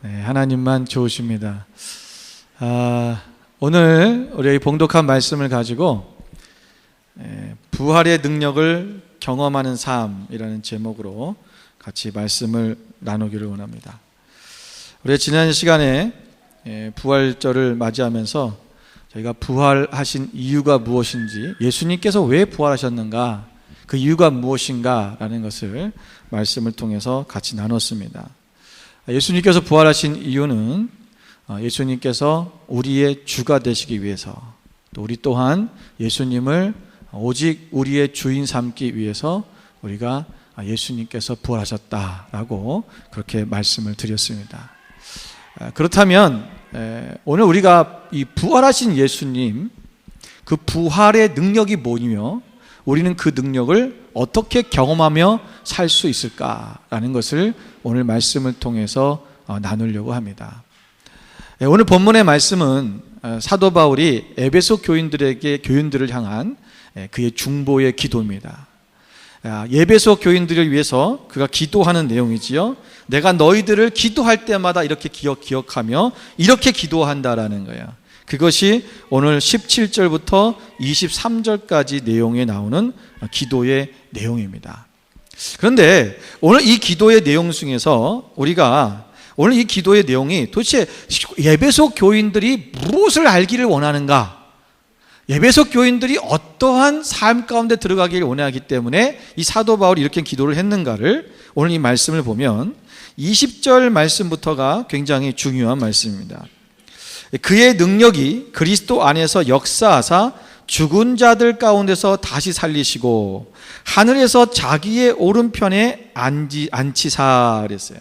네, 하나님만 좋으십니다. 오늘 우리 봉독한 말씀을 가지고 부활의 능력을 경험하는 삶이라는 제목으로 같이 말씀을 나누기를 원합니다. 우리 지난 시간에 부활절을 맞이하면서 저희가 부활하신 이유가 무엇인지, 예수님께서 왜 부활하셨는가, 그 이유가 무엇인가 라는 것을 말씀을 통해서 같이 나눴습니다. 예수님께서 부활하신 이유는 예수님께서 우리의 주가 되시기 위해서, 또 우리 또한 예수님을 오직 우리의 주인 삼기 위해서 우리가 예수님께서 부활하셨다라고 그렇게 말씀을 드렸습니다. 그렇다면 오늘 우리가 이 부활하신 예수님, 그 부활의 능력이 뭐며 우리는 그 능력을 어떻게 경험하며 살 수 있을까라는 것을 오늘 말씀을 통해서 나누려고 합니다. 오늘 본문의 말씀은 사도 바울이 에베소 교인들을 향한 그의 중보의 기도입니다. 에베소 교인들을 위해서 그가 기도하는 내용이지요. 내가 너희들을 기도할 때마다 이렇게 기억하며 이렇게 기도한다라는 거예요. 그것이 오늘 17절부터 23절까지 내용에 나오는 기도의 내용입니다. 그런데 오늘 이 기도의 내용 중에서 우리가 오늘 이 기도의 내용이 도대체 에베소 교인들이 무엇을 알기를 원하는가, 에베소 교인들이 어떠한 삶 가운데 들어가기를 원하기 때문에 이 사도 바울이 이렇게 기도를 했는가를 오늘 이 말씀을 보면 20절 말씀부터가 굉장히 중요한 말씀입니다. 그의 능력이 그리스도 안에서 역사하사 죽은 자들 가운데서 다시 살리시고 하늘에서 자기의 오른편에 앉히사 그랬어요.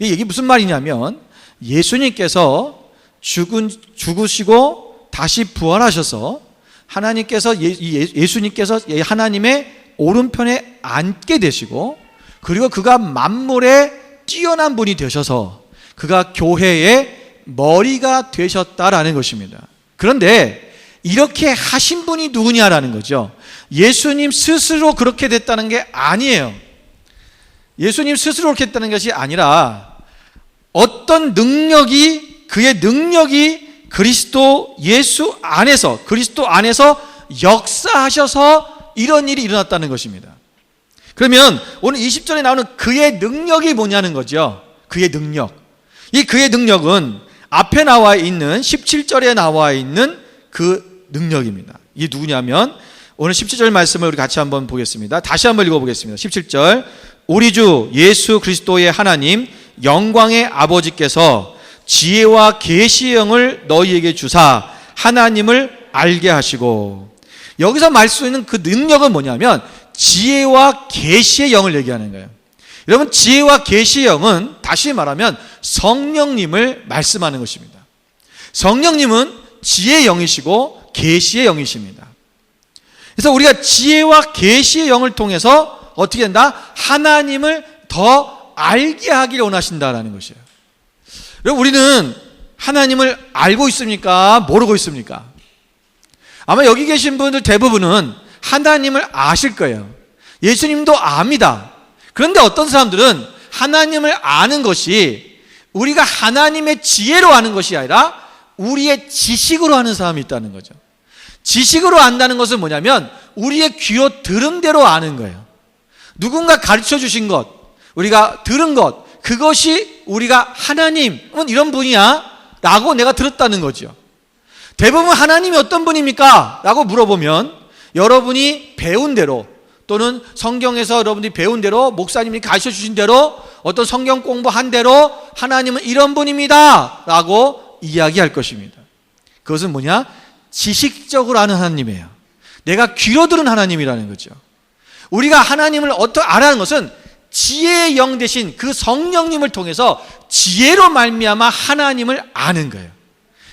이게 무슨 말이냐면 예수님께서 죽으시고 다시 부활하셔서 하나님께서 예수님께서 하나님의 오른편에 앉게 되시고, 그리고 그가 만물에 뛰어난 분이 되셔서 그가 교회의 머리가 되셨다라는 것입니다. 그런데 이렇게 하신 분이 누구냐라는 거죠. 예수님 스스로 그렇게 됐다는 게 아니에요. 예수님 스스로 그렇게 됐다는 것이 아니라 어떤 능력이, 그의 능력이 그리스도 안에서 역사하셔서 이런 일이 일어났다는 것입니다. 그러면 오늘 20절에 나오는 그의 능력이 뭐냐는 거죠. 그의 능력. 이 그의 능력은 앞에 나와 있는 17절에 나와 있는 그 능력입니다. 이게 누구냐면 오늘 17절 말씀을 우리 같이 한번 보겠습니다. 다시 한번 읽어보겠습니다. 17절, 우리 주 예수 그리스도의 하나님 영광의 아버지께서 지혜와 계시의 영을 너희에게 주사 하나님을 알게 하시고, 여기서 말씀하는 그 능력은 뭐냐면 지혜와 계시의 영을 얘기하는 거예요. 여러분, 지혜와 계시의 영은 다시 말하면 성령님을 말씀하는 것입니다. 성령님은 지혜의 영이시고 계시의 영이십니다. 그래서 우리가 지혜와 계시의 영을 통해서 어떻게 된다? 하나님을 더 알게 하기를 원하신다라는 것이에요. 여러분, 우리는 하나님을 알고 있습니까? 모르고 있습니까? 아마 여기 계신 분들 대부분은 하나님을 아실 거예요. 예수님도 압니다. 그런데 어떤 사람들은 하나님을 아는 것이 우리가 하나님의 지혜로 아는 것이 아니라 우리의 지식으로 아는 사람이 있다는 거죠. 지식으로 안다는 것은 뭐냐면 우리의 귀로 들은 대로 아는 거예요. 누군가 가르쳐 주신 것, 우리가 들은 것, 그것이 우리가 하나님은 이런 분이야 라고 내가 들었다는 거죠. 대부분 하나님이 어떤 분입니까? 라고 물어보면 여러분이 배운 대로, 또는 성경에서 여러분들이 배운 대로, 목사님이 가르쳐 주신 대로, 어떤 성경 공부한 대로 하나님은 이런 분입니다 라고 이야기할 것입니다. 그것은 뭐냐? 지식적으로 아는 하나님이에요. 내가 귀로 들은 하나님이라는 거죠. 우리가 하나님을 어떻게 알아는 것은 지혜의 영 대신 그 성령님을 통해서 지혜로 말미암아 하나님을 아는 거예요.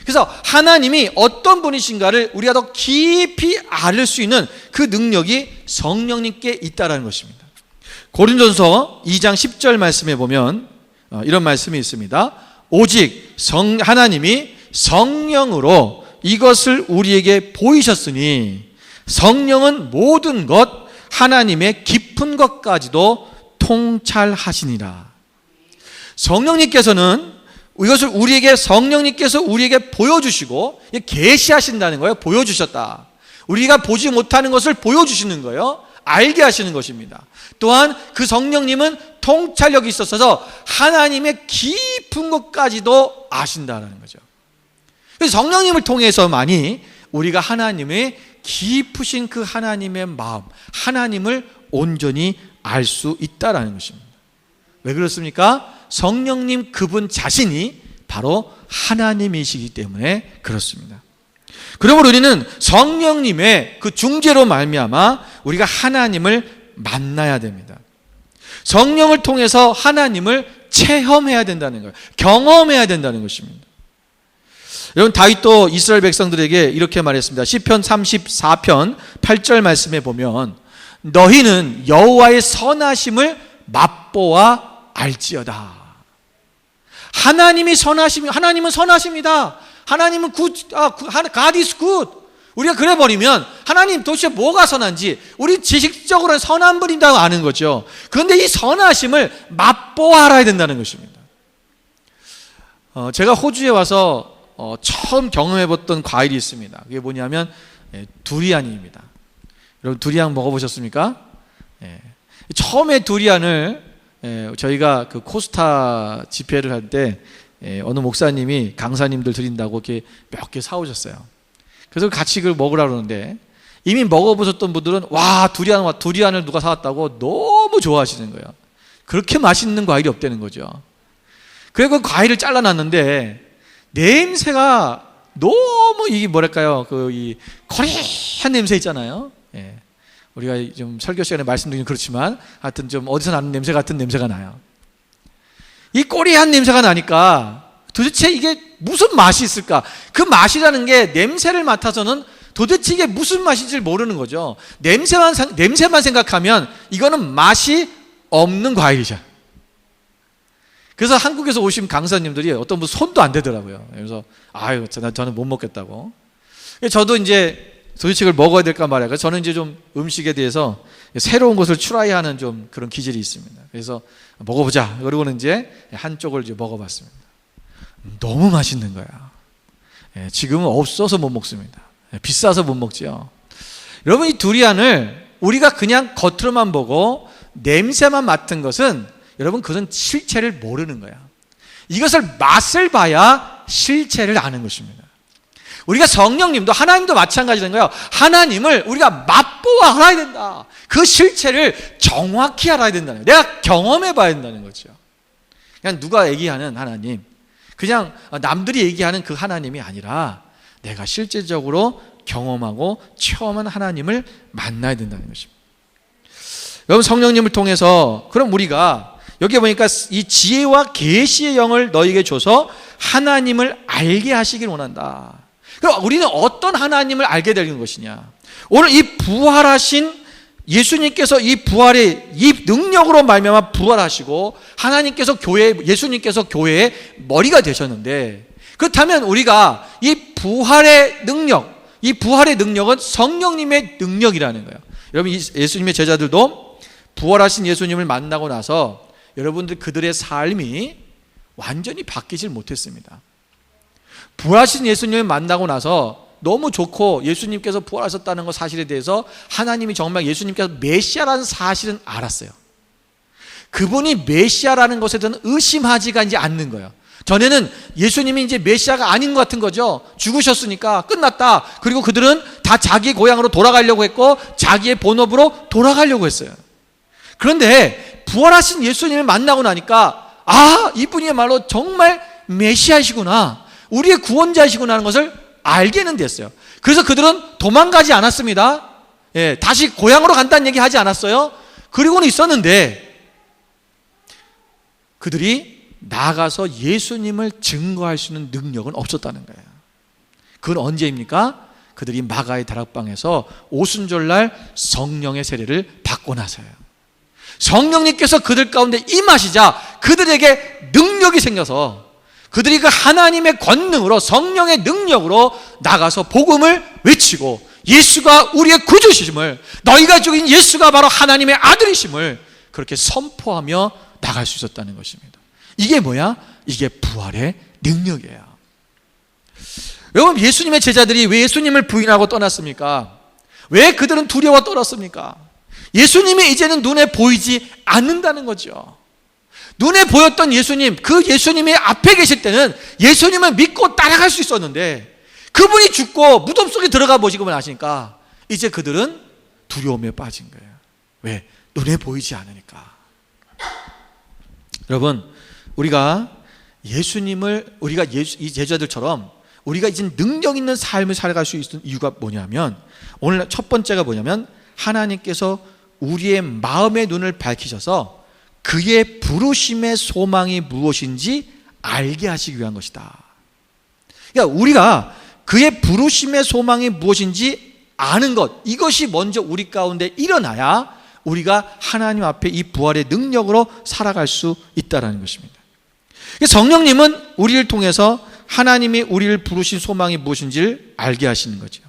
그래서 하나님이 어떤 분이신가를 우리가 더 깊이 알 수 있는 그 능력이 성령님께 있다는 것입니다. 고린도전서 2장 10절 말씀에 보면 이런 말씀이 있습니다. 오직 하나님이 성령으로 이것을 우리에게 보이셨으니 성령은 모든 것 하나님의 깊은 것까지도 통찰하시니라. 성령님께서는 이것을 우리에게 성령님께서 우리에게 보여주시고 계시하신다는 거예요. 보여주셨다. 우리가 보지 못하는 것을 보여주시는 거예요. 알게 하시는 것입니다. 또한 그 성령님은 통찰력이 있어서 하나님의 깊은 것까지도 아신다는 거죠. 그래서 성령님을 통해서만이 우리가 하나님의 깊으신 그 하나님의 마음, 하나님을 온전히 알 수 있다는 것입니다. 왜 그렇습니까? 성령님 그분 자신이 바로 하나님이시기 때문에 그렇습니다. 그러므로 우리는 성령님의 그 중재로 말미암아 우리가 하나님을 만나야 됩니다. 성령을 통해서 하나님을 체험해야 된다는 거예요. 경험해야 된다는 것입니다. 여러분, 다윗도 이스라엘 백성들에게 이렇게 말했습니다. 시편 34편 8절 말씀에 보면 너희는 여호와의 선하심을 맛보아 알지어다. 하나님은 선하십니다. 하나님은 God is good. 우리가 그래 버리면 하나님 도대체 뭐가 선한지 우리 지식적으로는 선한 분이라고 아는 거죠. 그런데 이 선하심을 맛보아 알아야 된다는 것입니다. 제가 호주에 와서 처음 경험해봤던 과일이 있습니다. 그게 뭐냐면 두리안입니다. 여러분, 두리안 먹어보셨습니까? 처음에 두리안을 저희가 그 코스타 집회를 할 때 어느 목사님이 강사님들 드린다고 이렇게 몇 개 사오셨어요. 그래서 같이 그걸 먹으라 그러는데 이미 먹어보셨던 분들은 와, 두리안을 누가 사왔다고 너무 좋아하시는 거예요. 그렇게 맛있는 과일이 없다는 거죠. 그리고 그 과일을 잘라놨는데 냄새가 너무 이게 뭐랄까요, 이 거리한 냄새 있잖아요. 우리가 좀 설교 시간에 말씀드리긴 그렇지만 하여튼 좀 어디서 나는 냄새 같은 냄새가 나요. 이 꼬리한 냄새가 나니까 도대체 이게 무슨 맛이 있을까? 그 맛이라는 게 냄새를 맡아서는 도대체 이게 무슨 맛인지 모르는 거죠. 냄새만 생각하면 이거는 맛이 없는 과일이죠. 그래서 한국에서 오신 강사님들이 어떤 분 손도 안 대더라고요. 그래서 아유, 저는 못 먹겠다고. 저도 이제 도대체 이걸 먹어야 될까 말이야. 그래서 저는 이제 좀 음식에 대해서 새로운 것을 트라이하는 좀 그런 기질이 있습니다. 그래서 먹어보자. 그러고는 이제 한쪽을 이제 먹어봤습니다. 너무 맛있는 거야. 지금은 없어서 못 먹습니다. 비싸서 못 먹지요. 여러분, 이 두리안을 우리가 그냥 겉으로만 보고 냄새만 맡은 것은 여러분, 그것은 실체를 모르는 거야. 이것을 맛을 봐야 실체를 아는 것입니다. 우리가 성령님도 하나님도 마찬가지인 거예요. 하나님을 우리가 맛보아 알아야 된다. 그 실체를 정확히 알아야 된다는 거예요. 내가 경험해 봐야 된다는 거죠. 그냥 누가 얘기하는 하나님, 그냥 남들이 얘기하는 그 하나님이 아니라 내가 실제적으로 경험하고 체험한 하나님을 만나야 된다는 것입니다. 여러분, 성령님을 통해서 그럼 우리가 여기 보니까 이 지혜와 계시의 영을 너에게 줘서 하나님을 알게 하시길 원한다. 그럼 우리는 어떤 하나님을 알게 되는 것이냐? 오늘 이 부활하신 예수님께서 이 부활의 이 능력으로 말미암아 부활하시고 하나님께서 예수님께서 교회의 머리가 되셨는데, 그렇다면 우리가 이 부활의 능력은 성령님의 능력이라는 거예요. 여러분, 예수님의 제자들도 부활하신 예수님을 만나고 나서 여러분들 그들의 삶이 완전히 바뀌질 못했습니다. 부활하신 예수님을 만나고 나서 너무 좋고 예수님께서 부활하셨다는 것 사실에 대해서 하나님이 정말 예수님께서 메시아라는 사실은 알았어요. 그분이 메시아라는 것에 대해서는 의심하지가 이제 않는 거예요. 전에는 예수님이 이제 메시아가 아닌 것 같은 거죠. 죽으셨으니까 끝났다. 그리고 그들은 다 자기 고향으로 돌아가려고 했고 자기의 본업으로 돌아가려고 했어요. 그런데 부활하신 예수님을 만나고 나니까 이분이야말로 정말 메시아이시구나, 우리의 구원자이시구나 하는 것을 알게는 됐어요. 그래서 그들은 도망가지 않았습니다. 다시 고향으로 간다는 얘기 하지 않았어요. 그리고는 있었는데 그들이 나가서 예수님을 증거할 수 있는 능력은 없었다는 거예요. 그건 언제입니까? 그들이 마가의 다락방에서 오순절날 성령의 세례를 받고 나서요. 성령님께서 그들 가운데 임하시자 그들에게 능력이 생겨서 그들이 그 하나님의 권능으로, 성령의 능력으로 나가서 복음을 외치고 예수가 우리의 구주심을, 너희가 죽인 예수가 바로 하나님의 아들이심을 그렇게 선포하며 나갈 수 있었다는 것입니다. 이게 뭐야? 이게 부활의 능력이에요. 여러분, 예수님의 제자들이 왜 예수님을 부인하고 떠났습니까? 왜 그들은 두려워 떨었습니까? 예수님이 이제는 눈에 보이지 않는다는 거죠. 눈에 보였던 예수님, 그 예수님이 앞에 계실 때는 예수님을 믿고 따라갈 수 있었는데 그분이 죽고 무덤 속에 들어가 보시고 나시니까 이제 그들은 두려움에 빠진 거예요. 왜? 눈에 보이지 않으니까. 여러분, 우리가 예수님을, 우리가 이 제자들처럼 우리가 이제 능력 있는 삶을 살아갈 수 있는 이유가 뭐냐면, 오늘 첫 번째가 뭐냐면 하나님께서 우리의 마음의 눈을 밝히셔서 그의 부르심의 소망이 무엇인지 알게 하시기 위한 것이다. 그러니까 우리가 그의 부르심의 소망이 무엇인지 아는 것, 이것이 먼저 우리 가운데 일어나야 우리가 하나님 앞에 이 부활의 능력으로 살아갈 수 있다는 것입니다. 성령님은 우리를 통해서 하나님이 우리를 부르신 소망이 무엇인지를 알게 하시는 거죠.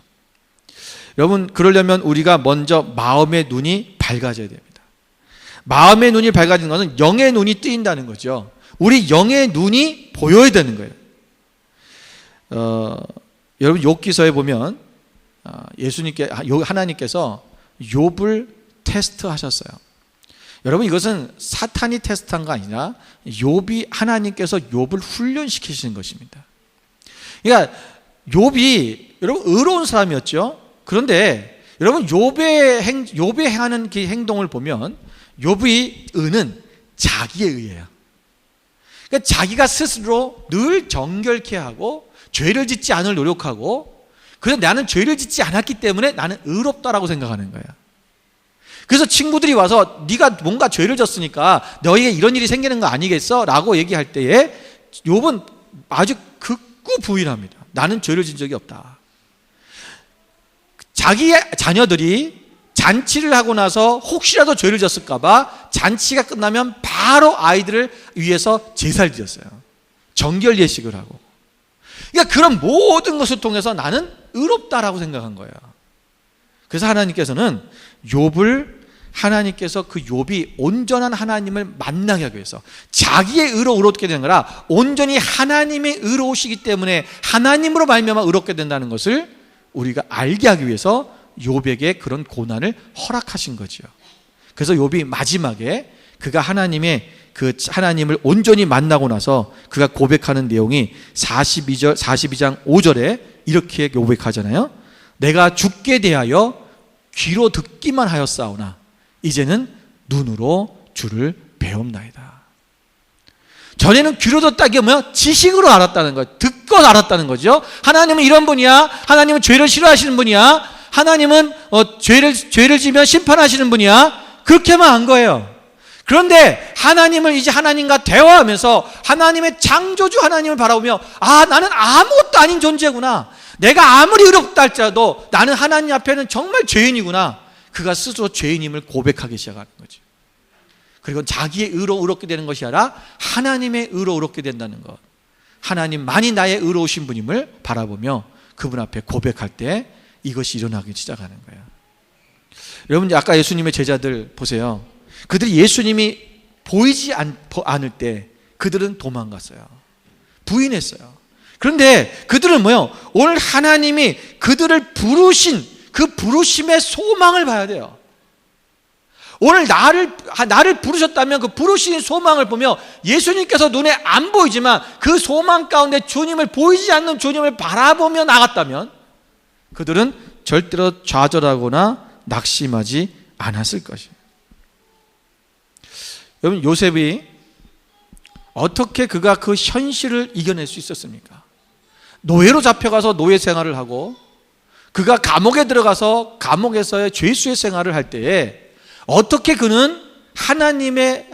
여러분, 그러려면 우리가 먼저 마음의 눈이 밝아져야 됩니다. 마음의 눈이 밝아지는 것은 영의 눈이 뜨인다는 거죠. 우리 영의 눈이 보여야 되는 거예요. 여러분, 욥기서에 보면 하나님께서 욥을 테스트하셨어요. 여러분, 이것은 사탄이 테스트한 거 아니라 욥이, 하나님께서 욥을 훈련시키시는 것입니다. 그러니까 욥이 여러분 의로운 사람이었죠. 그런데 여러분, 욥이 행하는 그 행동을 보면 욥의 의는 자기의 의예요. 그러니까 자기가 스스로 늘 정결케 하고 죄를 짓지 않을 노력하고, 그래서 나는 죄를 짓지 않았기 때문에 나는 의롭다라고 생각하는 거예요. 그래서 친구들이 와서 네가 뭔가 죄를 졌으니까 너에게 이런 일이 생기는 거 아니겠어? 라고 얘기할 때에 욥은 아주 극구 부인합니다. 나는 죄를 진 적이 없다. 자기의 자녀들이 잔치를 하고 나서 혹시라도 죄를 졌을까 봐 잔치가 끝나면 바로 아이들을 위해서 제사를 지었어요. 정결 예식을 하고. 그러니까 그런 모든 것을 통해서 나는 의롭다라고 생각한 거예요. 그래서 하나님께서는 욥을, 하나님께서 그 욥이 온전한 하나님을 만나게 하기 위해서, 자기의 의로 의롭게 되는 거라 온전히 하나님의 의로우시기 때문에 하나님으로 말미암아 의롭게 된다는 것을 우리가 알게 하기 위해서 욥에게 그런 고난을 허락하신 거죠. 그래서 욥이 마지막에 그가 하나님을 온전히 만나고 나서 그가 고백하는 내용이 42장 5절에 이렇게 고백하잖아요. 내가 죽게 대하여 귀로 듣기만 하였사오나 이제는 눈으로 주를 배움나이다. 전에는 귀로 듣다기 뭐야? 지식으로 알았다는 거예요. 듣고 알았다는 거죠. 하나님은 이런 분이야. 하나님은 죄를 싫어하시는 분이야. 하나님은 죄를 지면 심판하시는 분이야. 그렇게만 한 거예요. 그런데 하나님을 이제 하나님과 대화하면서 하나님의 창조주 하나님을 바라보며, 아, 나는 아무것도 아닌 존재구나. 내가 아무리 의롭다 할지라도 나는 하나님 앞에는 정말 죄인이구나. 그가 스스로 죄인임을 고백하기 시작하는 거죠. 그리고 자기의 의로 의롭게 되는 것이 아니라 하나님의 의로 의롭게 된다는 것. 하나님만이 나의 의로우신 분임을 바라보며 그분 앞에 고백할 때 이것이 일어나기 시작하는 거예요. 여러분, 아까 예수님의 제자들 보세요. 그들이 예수님이 보이지 않을 때 그들은 도망갔어요. 부인했어요. 그런데 그들은 뭐요? 오늘 하나님이 그들을 부르신 그 부르심의 소망을 봐야 돼요. 오늘 나를 부르셨다면 그 부르신 소망을 보며 예수님께서 눈에 안 보이지만 그 소망 가운데 주님을, 보이지 않는 주님을 바라보며 나갔다면 그들은 절대로 좌절하거나 낙심하지 않았을 것이에요. 여러분, 요셉이 어떻게 그가 그 현실을 이겨낼 수 있었습니까? 노예로 잡혀가서 노예 생활을 하고 그가 감옥에 들어가서 감옥에서의 죄수의 생활을 할 때에 어떻게 그는 하나님의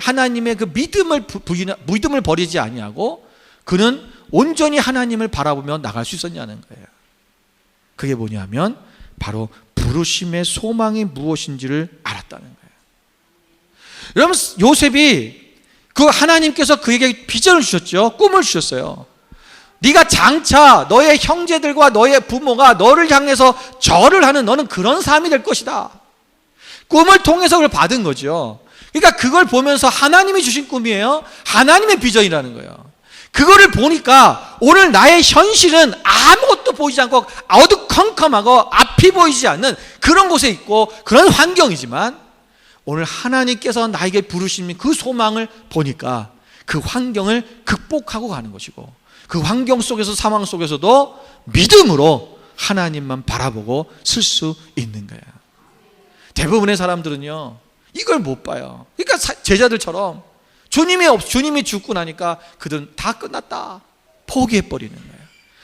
그 믿음을 버리지 아니하고 그는 온전히 하나님을 바라보며 나갈 수 있었냐는 거예요. 그게 뭐냐면 바로 부르심의 소망이 무엇인지를 알았다는 거예요. 여러분, 요셉이 그 하나님께서 그에게 비전을 주셨죠. 꿈을 주셨어요. 네가 장차 너의 형제들과 너의 부모가 너를 향해서 절을 하는, 너는 그런 삶이 될 것이다. 꿈을 통해서 그걸 받은 거죠. 그러니까 그걸 보면서 하나님이 주신 꿈이에요. 하나님의 비전이라는 거예요. 그거를 보니까 오늘 나의 현실은 아무것도 보이지 않고 어두컴컴하고 앞이 보이지 않는 그런 곳에 있고 그런 환경이지만, 오늘 하나님께서 나에게 부르신 그 소망을 보니까 그 환경을 극복하고 가는 것이고, 그 환경 속에서, 상황 속에서도 믿음으로 하나님만 바라보고 쓸 수 있는 거야. 대부분의 사람들은요, 이걸 못 봐요. 그러니까 제자들처럼 주님이 죽고 나니까 그들은 다 끝났다, 포기해버리는 거예요.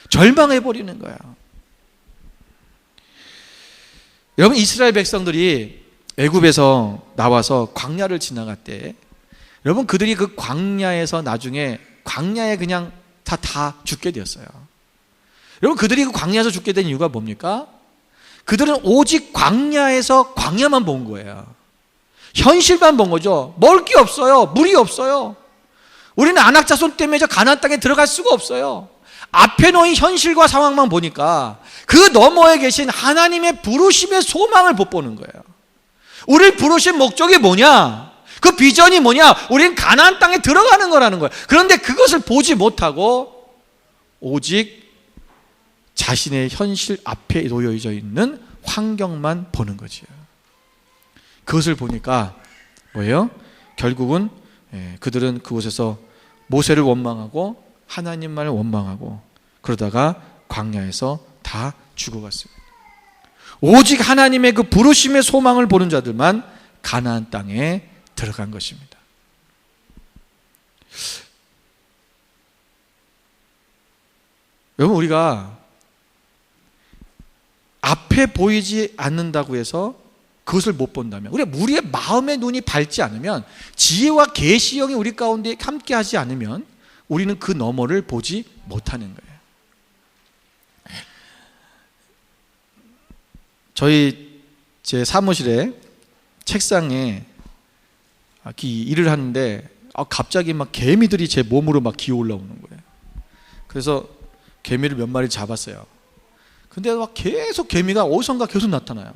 절망해버리는 거예요. 여러분, 이스라엘 백성들이 애굽에서 나와서 광야를 지나갈 때, 여러분, 그들이 그 광야에서 나중에 광야에 그냥 다 죽게 되었어요. 여러분, 그들이 그 광야에서 죽게 된 이유가 뭡니까? 그들은 오직 광야에서 광야만 본 거예요. 현실만 본 거죠. 먹을 게 없어요. 물이 없어요. 우리는 안악자손 때문에 저 가나안 땅에 들어갈 수가 없어요. 앞에 놓인 현실과 상황만 보니까 그 너머에 계신 하나님의 부르심의 소망을 못 보는 거예요. 우리를 부르신 목적이 뭐냐? 그 비전이 뭐냐? 우리는 가나안 땅에 들어가는 거라는 거예요. 그런데 그것을 보지 못하고 오직 자신의 현실 앞에 놓여져 있는 환경만 보는 거지요. 그것을 보니까 뭐예요? 결국은 그들은 그곳에서 모세를 원망하고 하나님만을 원망하고 그러다가 광야에서 다 죽어갔습니다. 오직 하나님의 그 부르심의 소망을 보는 자들만 가나안 땅에 들어간 것입니다. 여러분, 우리가 앞에 보이지 않는다고 해서 그것을 못 본다면, 우리의 마음의 눈이 밝지 않으면, 지혜와 계시형이 우리 가운데 함께 하지 않으면 우리는 그 너머를 보지 못하는 거예요. 제 사무실에 책상에 일을 하는데 갑자기 막 개미들이 제 몸으로 막 기어 올라오는 거예요. 그래서 개미를 몇 마리 잡았어요. 근데 막 계속 개미가 어디선가 계속 나타나요.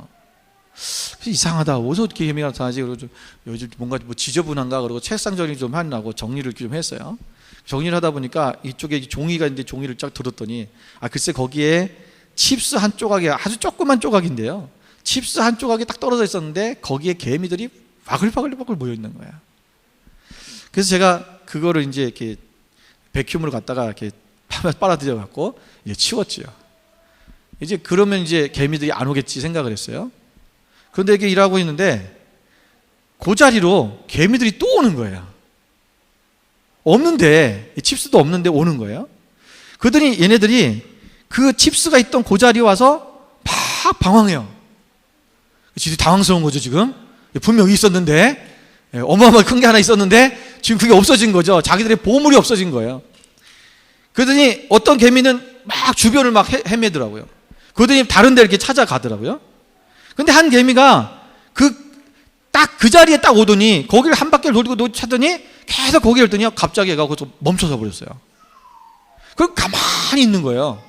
이상하다. 어디서 어떻게 개미가 나타나지? 그러고 요즘 뭔가 뭐 지저분한가? 그러고 책상 정리 좀 하려고 정리를 좀 했어요. 정리를 하다 보니까 이쪽에 종이가 있는데 종이를 쫙 들었더니 글쎄 거기에 칩스 한 조각이, 아주 조그만 조각인데요, 칩스 한 조각이 딱 떨어져 있었는데 거기에 개미들이 바글바글 모여 있는 거야. 그래서 제가 그거를 이제 이렇게 백큐음을 갖다가 이렇게 빨아들여 갖고 이제 치웠지요. 이제 그러면 이제 개미들이 안 오겠지 생각을 했어요. 그런데 이렇게 일하고 있는데 그 자리로 개미들이 또 오는 거예요. 없는데, 칩스도 없는데 오는 거예요. 그러더니 얘네들이 그 칩스가 있던 그 자리에 와서 막 방황해요. 지금 당황스러운 거죠. 지금 분명히 있었는데, 어마어마하게 큰 게 하나 있었는데 지금 그게 없어진 거죠. 자기들의 보물이 없어진 거예요. 그러더니 어떤 개미는 막 주변을 막 헤매더라고요. 그러더니 다른 데 이렇게 찾아가더라고요. 근데 한 개미가 딱 그 자리에 딱 오더니 거기를 한 바퀴를 돌리고 찾더니 계속 거기를 오더니 갑자기 얘가 거기서 멈춰서 버렸어요. 그리고 가만히 있는 거예요.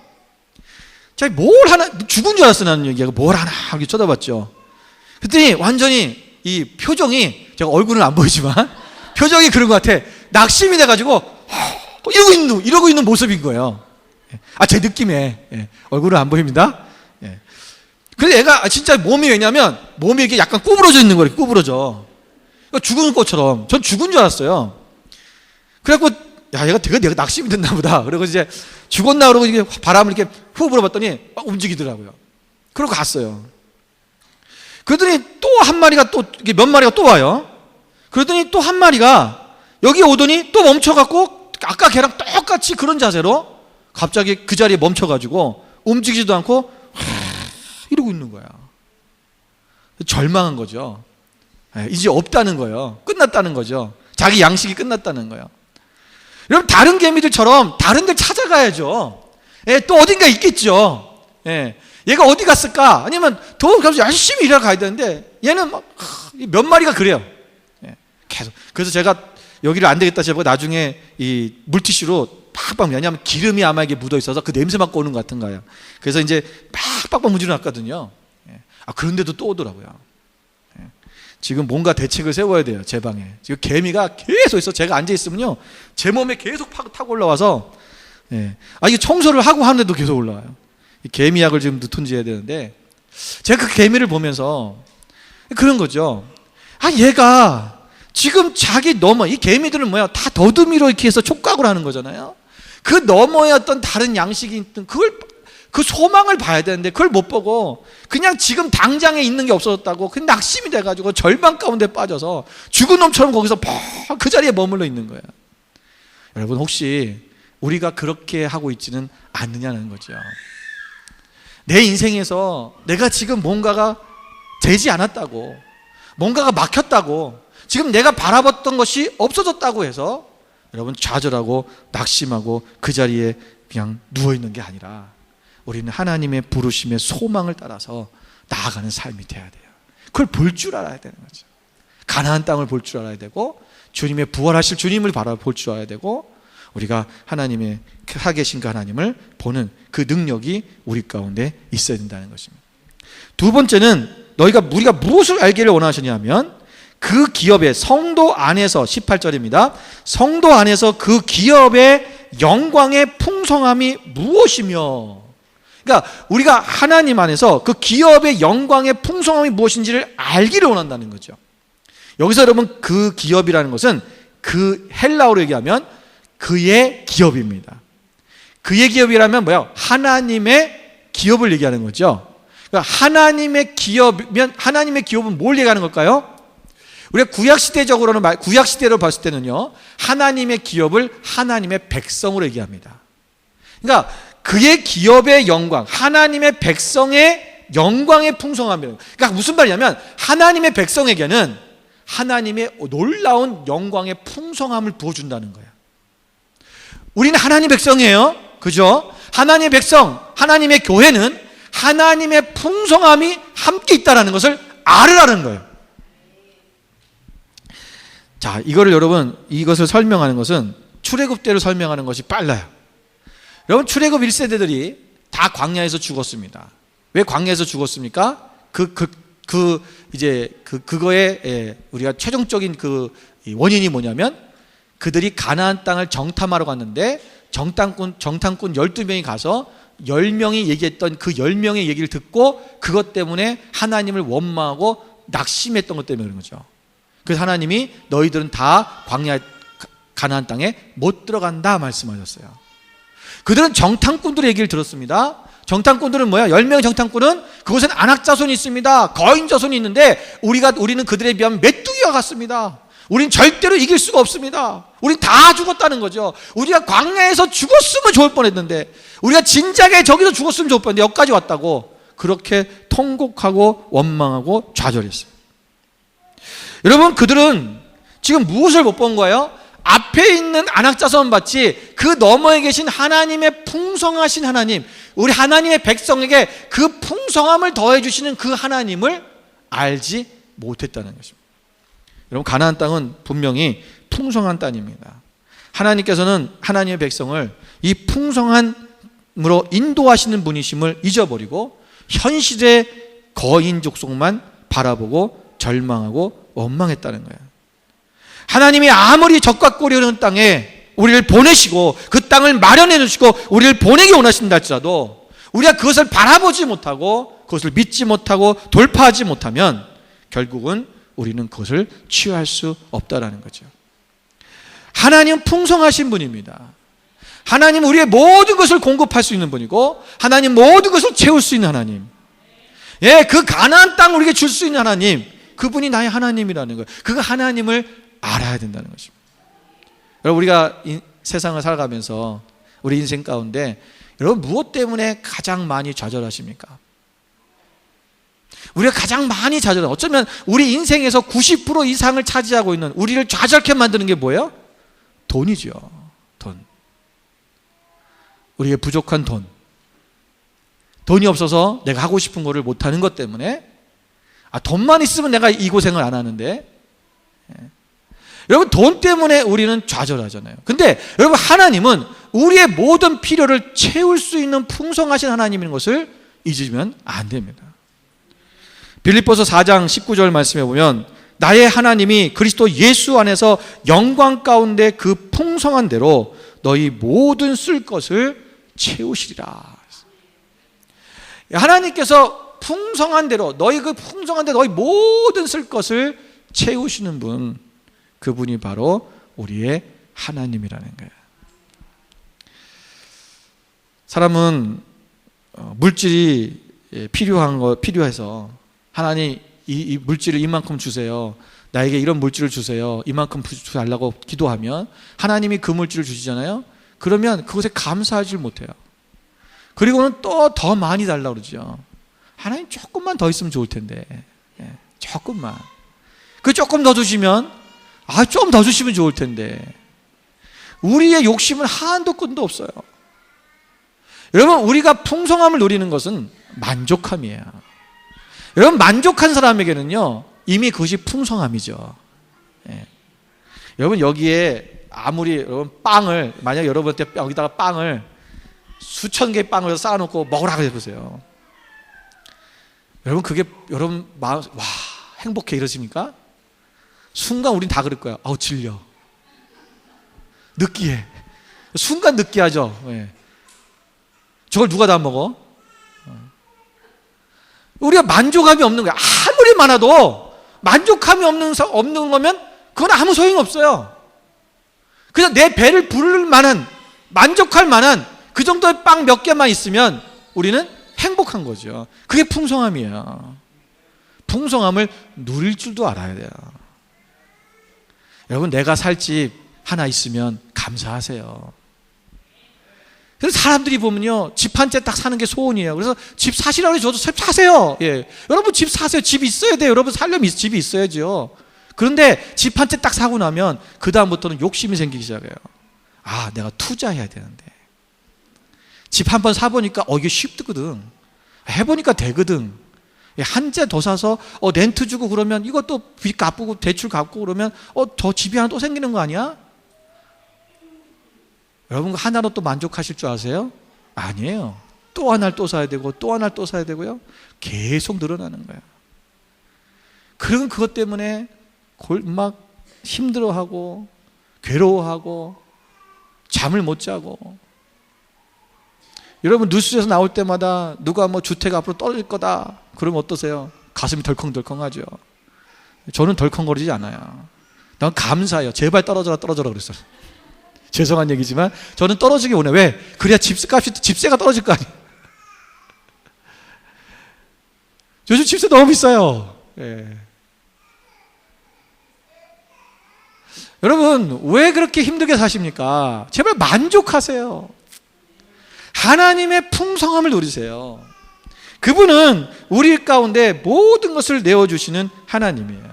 제가 뭘 하나, 죽은 줄 알았어요. 나는 얘가 뭘 하나 이렇게 쳐다봤죠. 그랬더니 완전히 이 표정이, 제가 얼굴은 안 보이지만 표정이 그런 것 같아. 낙심이 돼가지고 이러고 있는 모습인 거예요. 제 느낌에. 얼굴은 안 보입니다. 그래서 얘가 진짜 몸이, 왜냐면 몸이 이렇게 약간 구부러져 있는 거예요. 구부러져. 죽은 것처럼. 전 죽은 줄 알았어요. 그래갖고 얘가 되게 내가 낙심이 됐나 보다. 그리고 이제 죽었나 그러고 이게 바람을 이렇게 후 불어봤더니 막 움직이더라고요. 그러고 갔어요. 그러더니 또 한 마리가 몇 마리가 또 와요. 그러더니 또 한 마리가 여기 오더니 또 멈춰갖고 아까 걔랑 똑같이 그런 자세로 갑자기 그 자리에 멈춰가지고 움직이지도 않고 이러고 있는 거야. 절망한 거죠. 이제 없다는 거예요. 끝났다는 거죠. 자기 양식이 끝났다는 거예요. 여러분, 다른 개미들처럼 다른 데 찾아가야죠. 또 어딘가 있겠죠. 얘가 어디 갔을까? 아니면 더 가서 열심히 일하러 가야 되는데 얘는 막 몇 마리가 그래요. 계속. 그래서 제가 여기를 안 되겠다 싶어 나중에 이 물티슈로 팍팍, 왜냐하면 기름이 아마 이게 묻어 있어서 그 냄새 맡고 오는 것 같은 거예요. 그래서 이제 팍팍 문질러 놨거든요. 그런데도 또 오더라고요. 지금 뭔가 대책을 세워야 돼요. 제 방에 지금 개미가 계속 있어. 제가 앉아있으면요 제 몸에 계속 타고 올라와서 이게 청소를 하고 하는데도 계속 올라와요. 이 개미약을 지금 누턴지해야 되는데, 제가 그 개미를 보면서 그런 거죠. 얘가 지금 자기 이 개미들은 다 더듬이로 이렇게 해서 촉각을 하는 거잖아요. 그 너머에 어떤 다른 양식이 있든 그 소망을 봐야 되는데 그걸 못 보고 그냥 지금 당장에 있는 게 없어졌다고 그 낙심이 돼가지고 절망 가운데 빠져서 죽은 놈처럼 거기서 그 자리에 머물러 있는 거예요. 여러분, 혹시 우리가 그렇게 하고 있지는 않느냐는 거죠. 내 인생에서 내가 지금 뭔가가 되지 않았다고, 뭔가가 막혔다고, 지금 내가 바라봤던 것이 없어졌다고 해서 여러분 좌절하고 낙심하고 그 자리에 그냥 누워있는 게 아니라 우리는 하나님의 부르심의 소망을 따라서 나아가는 삶이 돼야 돼요. 그걸 볼 줄 알아야 되는 거죠. 가나안 땅을 볼 줄 알아야 되고, 주님의 부활하실 주님을 바라볼 줄 알아야 되고, 우리가 하나님의 살아계신 그 하나님을 보는 그 능력이 우리 가운데 있어야 된다는 것입니다. 두 번째는 우리가 무엇을 알기를 원하시냐면 그 기업의 성도 안에서 18절입니다. 성도 안에서 그 기업의 영광의 풍성함이 무엇이며, 그러니까 우리가 하나님 안에서 그 기업의 영광의 풍성함이 무엇인지를 알기를 원한다는 거죠. 여기서 여러분 그 기업이라는 것은 그 헬라어로 얘기하면 그의 기업입니다. 그의 기업이라면 뭐야? 하나님의 기업을 얘기하는 거죠. 그러니까 하나님의 기업이면 하나님의 기업은 뭘 얘기하는 걸까요? 우리가 구약시대로 봤을 때는요, 하나님의 기업을 하나님의 백성으로 얘기합니다. 그러니까 그의 기업의 영광, 하나님의 백성의 영광의 풍성함이에요. 그러니까 무슨 말이냐면 하나님의 백성에게는 하나님의 놀라운 영광의 풍성함을 부어준다는 거예요. 우리는 하나님의 백성이에요. 그죠? 하나님의 백성, 하나님의 교회는 하나님의 풍성함이 함께 있다는 것을 알으라는 거예요. 자, 이것을 설명하는 것은 출애굽 때를 설명하는 것이 빨라요. 여러분, 출애굽 1세대들이 다 광야에서 죽었습니다. 왜 광야에서 죽었습니까? 그거에 우리가 최종적인 그 원인이 뭐냐면, 그들이 가나안 땅을 정탐하러 갔는데 정탐꾼 12명이 가서 10명이 얘기했던 그 10명의 얘기를 듣고 그것 때문에 하나님을 원망하고 낙심했던 것 때문에 그런 거죠. 그래서 하나님이 너희들은 다 광야 가나안 땅에 못 들어간다 말씀하셨어요. 그들은 정탐꾼들의 얘기를 들었습니다. 정탐꾼들은 뭐야? 10명의 정탐꾼은 그곳엔 안악자손이 있습니다. 거인자손이 있는데 우리는 그들에 비하면 메뚜기와 같습니다. 우린 절대로 이길 수가 없습니다. 우린 다 죽었다는 거죠. 우리가 광야에서 죽었으면 좋을 뻔했는데, 우리가 진작에 저기서 죽었으면 좋을 뻔했는데 여기까지 왔다고 그렇게 통곡하고 원망하고 좌절했어요. 여러분, 그들은 지금 무엇을 못 본 거예요? 앞에 있는 안악자손 봤지 그 너머에 계신 하나님의 풍성하신 하나님, 우리 하나님의 백성에게 그 풍성함을 더해 주시는 그 하나님을 알지 못했다는 것입니다. 여러분, 가나안 땅은 분명히 풍성한 땅입니다. 하나님께서는 하나님의 백성을 이 풍성함으로 인도하시는 분이심을 잊어버리고 현실의 거인 족속만 바라보고 절망하고 원망했다는 거예요. 하나님이 아무리 적과 꼴이 흐르는 땅에 우리를 보내시고 그 땅을 마련해 주시고 우리를 보내기 원하신다 할지라도 우리가 그것을 바라보지 못하고 그것을 믿지 못하고 돌파하지 못하면 결국은 우리는 그것을 취할 수 없다라는 거죠. 하나님은 풍성하신 분입니다. 하나님은 우리의 모든 것을 공급할 수 있는 분이고 하나님 모든 것을 채울 수 있는 하나님, 그 가나안 땅 우리에게 줄 수 있는 하나님, 그분이 나의 하나님이라는 거예요. 그 하나님을 알아야 된다는 것입니다. 여러분, 우리가 세상을 살아가면서 우리 인생 가운데 여러분 무엇 때문에 가장 많이 좌절하십니까? 우리가 가장 많이 어쩌면 우리 인생에서 90% 이상을 차지하고 있는, 우리를 좌절케 만드는 게 뭐예요? 돈이죠. 돈. 우리의 부족한 돈. 돈이 없어서 내가 하고 싶은 거를 못하는 것 때문에, 돈만 있으면 내가 이 고생을 안 하는데, 여러분, 돈 때문에 우리는 좌절하잖아요. 근데 여러분, 하나님은 우리의 모든 필요를 채울 수 있는 풍성하신 하나님인 것을 잊으면 안 됩니다. 빌립보서 4장 19절 말씀해 보면, 나의 하나님이 그리스도 예수 안에서 영광 가운데 그 풍성한 대로 너희 모든 쓸 것을 채우시리라. 하나님께서 풍성한 대로 너희 그 풍성한 대로 너희 모든 쓸 것을 채우시는 분, 그분이 바로 우리의 하나님이라는 거예요. 사람은 물질이 필요해서 하나님 이 물질을 이만큼 주세요, 나에게 이런 물질을 주세요, 이만큼 달라고 기도하면 하나님이 그 물질을 주시잖아요. 그러면 그것에 감사하지 못해요. 그리고는 또 더 많이 달라고 그러죠. 하나님 조금만 더 있으면 좋을 텐데, 조금만, 그 조금 더 주시면, 좀 더 주시면 좋을 텐데. 우리의 욕심은 한도 끝도 없어요. 여러분, 우리가 풍성함을 누리는 것은 만족함이에요. 여러분, 만족한 사람에게는요 이미 그것이 풍성함이죠. 여러분, 여기에 아무리 여러분 빵을, 만약 여러분한테 여기다가 빵을 수천 개의 빵을 쌓아놓고 먹으라고 해보세요. 여러분, 그게 여러분 마음, 와 행복해 이러십니까? 순간 우린 다 그럴 거야. 질려, 느끼해, 순간 느끼하죠. 저걸 누가 다 먹어? 우리가 만족감이 없는 거야. 아무리 많아도 만족감이 없는 거면 그건 아무 소용이 없어요. 그냥 내 배를 부를 만한, 만족할 만한 그 정도의 빵 몇 개만 있으면 우리는 행복한 거죠. 그게 풍성함이에요. 풍성함을 누릴 줄도 알아야 돼요. 여러분, 내가 살 집 하나 있으면 감사하세요. 그래서 사람들이 보면요, 집 한 채 딱 사는 게 소원이에요. 그래서 집 사시라고 해서 저도 집 사세요. 여러분, 집 사세요. 집 있어야 돼요. 여러분, 살려면 집이 있어야죠. 그런데 집 한 채 딱 사고 나면 그 다음부터는 욕심이 생기기 시작해요. 내가 투자해야 되는데. 집 한 번 사보니까 이게 쉽거든. 해보니까 되거든. 한 채 더 사서 렌트 주고 그러면 이것도 빚 갚고 대출 갚고 그러면 저 집이 하나 또 생기는 거 아니야? 여러분, 하나로 또 만족하실 줄 아세요? 아니에요. 또 하나를 또 사야 되고 또 하나를 또 사야 되고요. 계속 늘어나는 거예요. 그러면 그것 때문에 막 힘들어하고 괴로워하고 잠을 못 자고. 여러분, 뉴스에서 나올 때마다 누가 주택 앞으로 떨어질 거다 그러면 어떠세요? 가슴이 덜컹덜컹하죠. 저는 덜컹거리지 않아요. 난 감사해요. 제발 떨어져라 그랬어요. 죄송한 얘기지만 저는 떨어지기 원해. 왜? 그래야 집세가 떨어질 거 아니에요. 요즘 집세 너무 비싸요. 여러분, 왜 그렇게 힘들게 사십니까? 제발 만족하세요. 하나님의 풍성함을 누리세요. 그분은 우리 가운데 모든 것을 내어주시는 하나님이에요.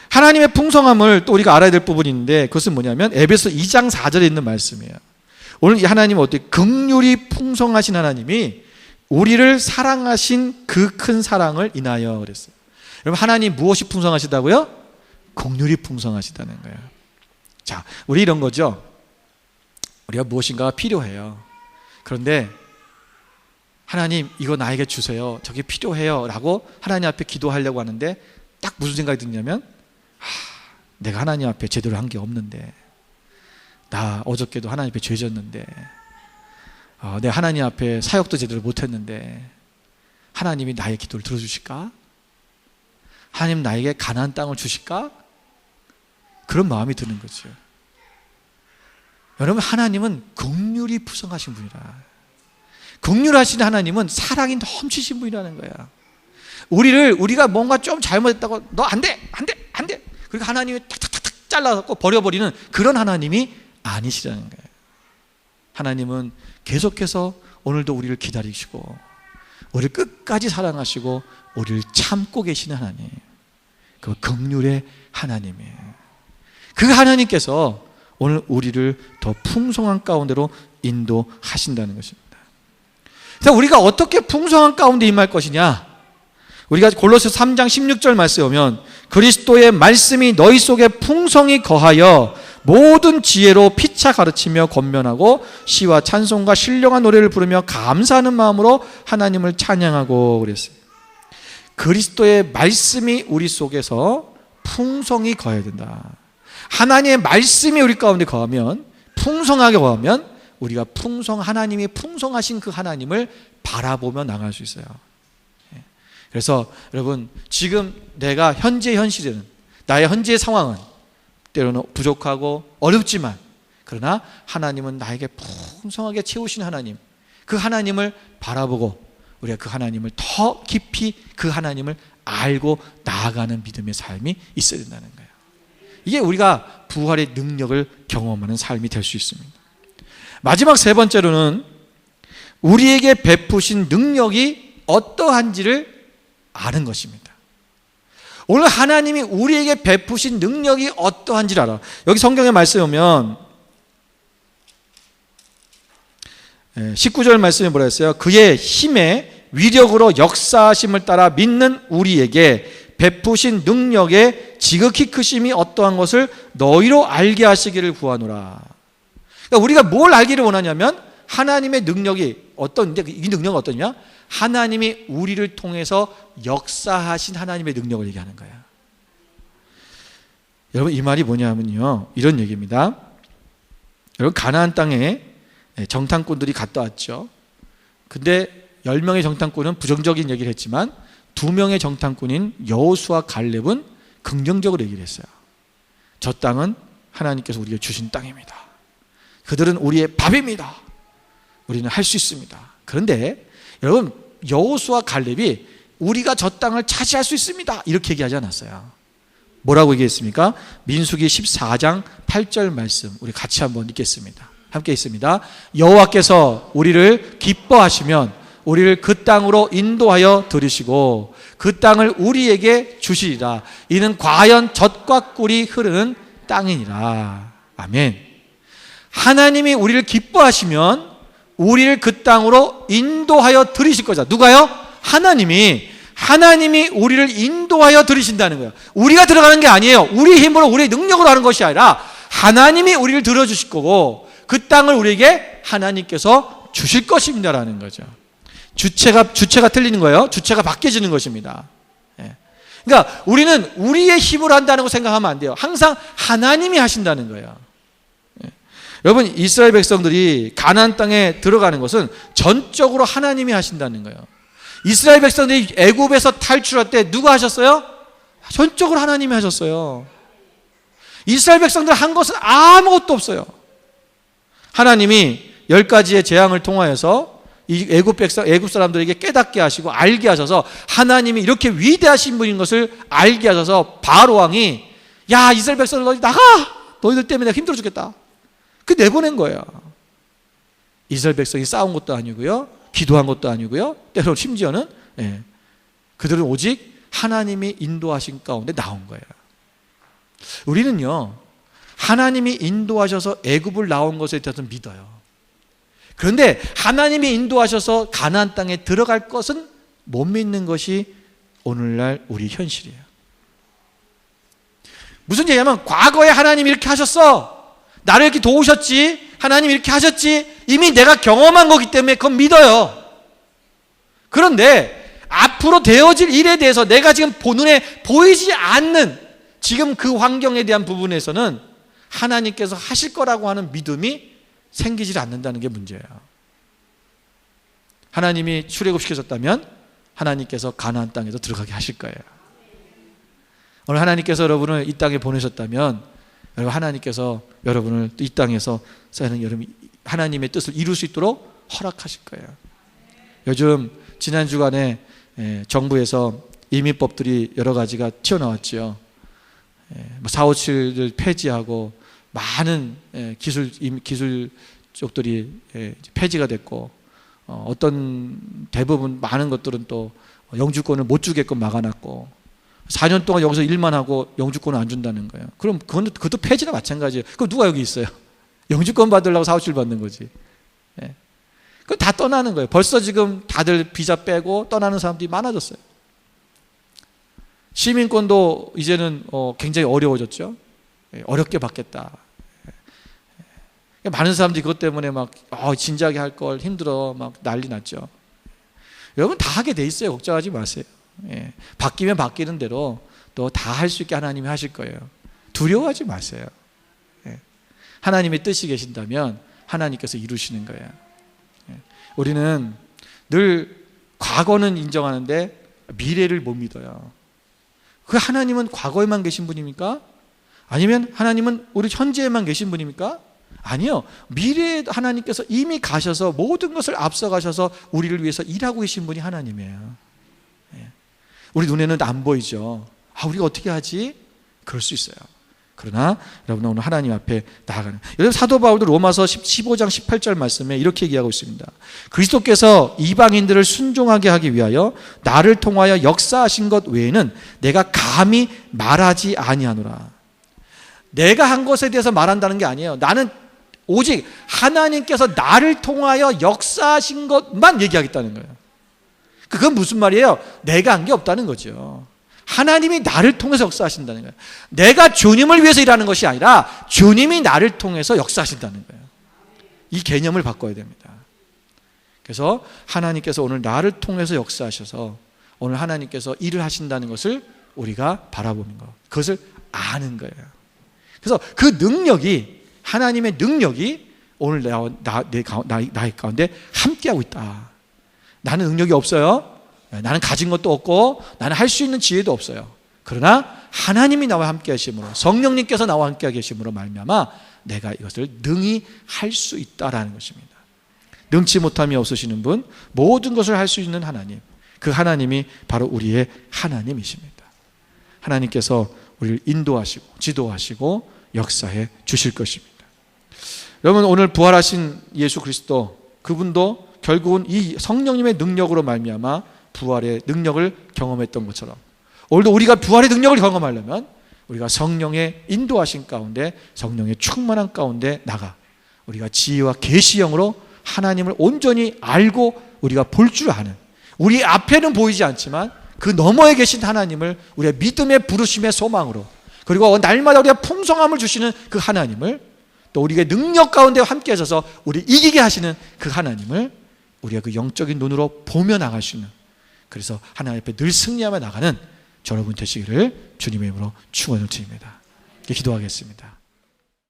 하나님의 풍성함을 또 우리가 알아야 될 부분이 있는데, 그것은 뭐냐면 에베소 2장 4절에 있는 말씀이에요. 오늘 이 하나님은 어떻게 긍휼이 풍성하신 하나님이 우리를 사랑하신 그 큰 사랑을 인하여 그랬어요. 여러분, 하나님 무엇이 풍성하시다고요? 긍휼이 풍성하시다는 거예요. 자, 우리 이런 거죠. 우리가 무엇인가가 필요해요. 그런데 하나님, 이거 나에게 주세요, 저게 필요해요 라고 하나님 앞에 기도하려고 하는데 딱 무슨 생각이 드냐면, 내가 하나님 앞에 제대로 한 게 없는데, 나 어저께도 하나님 앞에 죄 졌는데, 내가 하나님 앞에 사역도 제대로 못했는데 하나님이 나의 기도를 들어주실까? 하나님 나에게 가나안 땅을 주실까? 그런 마음이 드는 거죠. 여러분, 하나님은 긍휼이 풍성하신 분이라. 긍휼하신 하나님은 사랑이 넘치신 분이라는 거야. 우리가 뭔가 좀 잘못했다고 너 안 돼, 안 돼, 안 돼, 그리고 하나님이 탁탁탁탁 잘라서 버려버리는 그런 하나님이 아니시라는 거예요. 하나님은 계속해서 오늘도 우리를 기다리시고 우리를 끝까지 사랑하시고 우리를 참고 계시는 하나님, 그 긍휼의 하나님이에요. 그 하나님께서 오늘 우리를 더 풍성한 가운데로 인도하신다는 것입니다. 그래서 우리가 어떻게 풍성한 가운데 임할 것이냐, 우리가 골로새 3장 16절 말씀에 보면 그리스도의 말씀이 너희 속에 풍성히 거하여 모든 지혜로 피차 가르치며 권면하고 시와 찬송과 신령한 노래를 부르며 감사하는 마음으로 하나님을 찬양하고 그랬어요. 그리스도의 말씀이 우리 속에서 풍성히 거해야 된다. 하나님의 말씀이 우리 가운데 거하면, 풍성하게 거하면 우리가 하나님이 풍성하신 그 하나님을 바라보며 나갈 수 있어요. 그래서 여러분, 지금 내가 현재 현실은, 나의 현재 상황은 때로는 부족하고 어렵지만, 그러나 하나님은 나에게 풍성하게 채우신 하나님, 그 하나님을 바라보고 우리가 그 하나님을 더 깊이, 그 하나님을 알고 나아가는 믿음의 삶이 있어야 된다는 거예요. 이게 우리가 부활의 능력을 경험하는 삶이 될 수 있습니다. 마지막 세 번째로는 우리에게 베푸신 능력이 어떠한지를 아는 것입니다. 오늘 하나님이 우리에게 베푸신 능력이 어떠한지를 알아. 여기 성경에 말씀에 보면 19절 말씀에 뭐라 했어요? 그의 힘의 위력으로 역사하심을 따라 믿는 우리에게 베푸신 능력의 지극히 크심이 어떠한 것을 너희로 알게 하시기를 구하노라. 그러니까 우리가 뭘 알기를 원하냐면 하나님의 능력이 이 능력은 어떠냐? 하나님이 우리를 통해서 역사하신 하나님의 능력을 얘기하는 거야. 여러분, 이 말이 뭐냐면요, 이런 얘기입니다. 여러분, 가나안 땅에 정탐꾼들이 갔다 왔죠. 근데 10명의 정탐꾼은 부정적인 얘기를 했지만 2명의 정탐꾼인 여호수아 갈렙은 긍정적으로 얘기를 했어요. 저 땅은 하나님께서 우리에게 주신 땅입니다. 그들은 우리의 밥입니다. 우리는 할 수 있습니다. 그런데 여러분, 여호수아 갈렙이 우리가 저 땅을 차지할 수 있습니다, 이렇게 얘기하지 않았어요. 뭐라고 얘기했습니까? 민수기 14장 8절 말씀 우리 같이 한번 읽겠습니다. 함께 있습니다. 여호와께서 우리를 기뻐하시면 우리를 그 땅으로 인도하여 들이시고 그 땅을 우리에게 주시리라. 이는 과연 젖과 꿀이 흐르는 땅이니라. 아멘. 하나님이 우리를 기뻐하시면 우리를 그 땅으로 인도하여 들이실 거죠. 누가요? 하나님이 우리를 인도하여 들이신다는 거예요. 우리가 들어가는 게 아니에요. 우리 힘으로, 우리의 능력으로 하는 것이 아니라 하나님이 우리를 들어주실 거고 그 땅을 우리에게 하나님께서 주실 것입니다라는 거죠. 주체가 틀리는 거예요. 주체가 바뀌어지는 것입니다. 그러니까 우리는 우리의 힘으로 한다는 거 생각하면 안 돼요. 항상 하나님이 하신다는 거예요. 여러분, 이스라엘 백성들이 가나안 땅에 들어가는 것은 전적으로 하나님이 하신다는 거예요. 이스라엘 백성들이 애굽에서 탈출할 때 누가 하셨어요? 전적으로 하나님이 하셨어요. 이스라엘 백성들 한 것은 아무것도 없어요. 하나님이 10가지의 재앙을 통하여서 이 애굽 사람들에게 깨닫게 하시고 알게 하셔서 하나님이 이렇게 위대하신 분인 것을 알게 하셔서 바로 왕이, 야, 이스라엘 백성들 너희 나가! 너희들 때문에 내가 힘들어 죽겠다. 그 내보낸 거예요. 이스라엘 백성이 싸운 것도 아니고요, 기도한 것도 아니고요, 때로 심지어는 그들은 오직 하나님이 인도하신 가운데 나온 거예요. 우리는요, 하나님이 인도하셔서 애굽을 나온 것에 대해서 믿어요. 그런데 하나님이 인도하셔서 가나안 땅에 들어갈 것은 못 믿는 것이 오늘날 우리 현실이에요. 무슨 얘기냐면 과거에 하나님이 이렇게 하셨어, 나를 이렇게 도우셨지, 하나님이 이렇게 하셨지, 이미 내가 경험한 거기 때문에 그건 믿어요. 그런데 앞으로 되어질 일에 대해서 내가 지금 눈에 보이지 않는 지금 그 환경에 대한 부분에서는 하나님께서 하실 거라고 하는 믿음이 생기지 않는다는 게 문제예요. 하나님이 출애굽시키셨다면 하나님께서 가나안 땅에도 들어가게 하실 거예요. 오늘 하나님께서 여러분을 이 땅에 보내셨다면 여러분, 하나님께서 여러분을 이 땅에서 여러분 하나님의 뜻을 이룰 수 있도록 허락하실 거예요. 요즘 지난 주간에 정부에서 이민법들이 여러 가지가 튀어나왔죠. 457을 폐지하고 많은 기술 쪽들이 폐지가 됐고, 어떤 대부분 많은 것들은 또 영주권을 못 주게끔 막아놨고, 4년 동안 여기서 일만 하고 영주권을 안 준다는 거예요. 그럼 그것도 폐지나 마찬가지예요. 그럼 누가 여기 있어요? 영주권 받으려고 457 받는 거지. 그거 다 떠나는 거예요. 벌써 지금 다들 비자 빼고 떠나는 사람들이 많아졌어요. 시민권도 이제는 굉장히 어려워졌죠. 어렵게 받겠다. 많은 사람들이 그것 때문에 막 진지하게 할 걸 힘들어 막 난리 났죠. 여러분, 다 하게 돼 있어요. 걱정하지 마세요. 예. 바뀌면 바뀌는 대로 또 다 할 수 있게 하나님이 하실 거예요. 두려워하지 마세요. 예. 하나님의 뜻이 계신다면 하나님께서 이루시는 거예요. 예. 우리는 늘 과거는 인정하는데 미래를 못 믿어요. 그 하나님은 과거에만 계신 분입니까? 아니면 하나님은 우리 현재에만 계신 분입니까? 아니요. 미래에 하나님께서 이미 가셔서 모든 것을 앞서가셔서 우리를 위해서 일하고 계신 분이 하나님이에요. 예. 우리 눈에는 안 보이죠. 우리가 어떻게 하지? 그럴 수 있어요. 그러나 여러분 오늘 하나님 앞에 나아가는, 여러분 사도 바울도 로마서 15장 18절 말씀에 이렇게 얘기하고 있습니다. 그리스도께서 이방인들을 순종하게 하기 위하여 나를 통하여 역사하신 것 외에는 내가 감히 말하지 아니하노라. 내가 한 것에 대해서 말한다는 게 아니에요. 나는 오직 하나님께서 나를 통하여 역사하신 것만 얘기하겠다는 거예요. 그건 무슨 말이에요? 내가 한 게 없다는 거죠. 하나님이 나를 통해서 역사하신다는 거예요. 내가 주님을 위해서 일하는 것이 아니라 주님이 나를 통해서 역사하신다는 거예요. 이 개념을 바꿔야 됩니다. 그래서 하나님께서 오늘 나를 통해서 역사하셔서 오늘 하나님께서 일을 하신다는 것을 우리가 바라보는 것, 그것을 아는 거예요. 그래서 그 능력이, 하나님의 능력이 오늘 나의 가운데 함께하고 있다. 나는 능력이 없어요. 나는 가진 것도 없고 나는 할 수 있는 지혜도 없어요. 그러나 하나님이 나와 함께 하심으로, 성령님께서 나와 함께 계심으로 말미암아 내가 이것을 능히 할 수 있다라는 것입니다. 능치 못함이 없으시는 분, 모든 것을 할 수 있는 하나님, 그 하나님이 바로 우리의 하나님이십니다. 하나님께서 우리를 인도하시고 지도하시고 역사해 주실 것입니다. 여러분 오늘 부활하신 예수 그리스도, 그분도 결국은 이 성령님의 능력으로 말미암아 부활의 능력을 경험했던 것처럼 오늘도 우리가 부활의 능력을 경험하려면 우리가 성령의 인도하신 가운데, 성령의 충만한 가운데 나가 우리가 지혜와 계시형으로 하나님을 온전히 알고 우리가 볼 줄 아는, 우리 앞에는 보이지 않지만 그 너머에 계신 하나님을 우리의 믿음의 부르심의 소망으로, 그리고 날마다 우리가 풍성함을 주시는 그 하나님을, 또 우리의 능력 가운데 함께 하셔서 우리 이기게 하시는 그 하나님을 우리가 그 영적인 눈으로 보며 나갈 수 있는, 그래서 하나님 앞에 늘 승리하며 나가는 여러분 되시기를 주님의 이름으로 축원을 드립니다. 기도하겠습니다.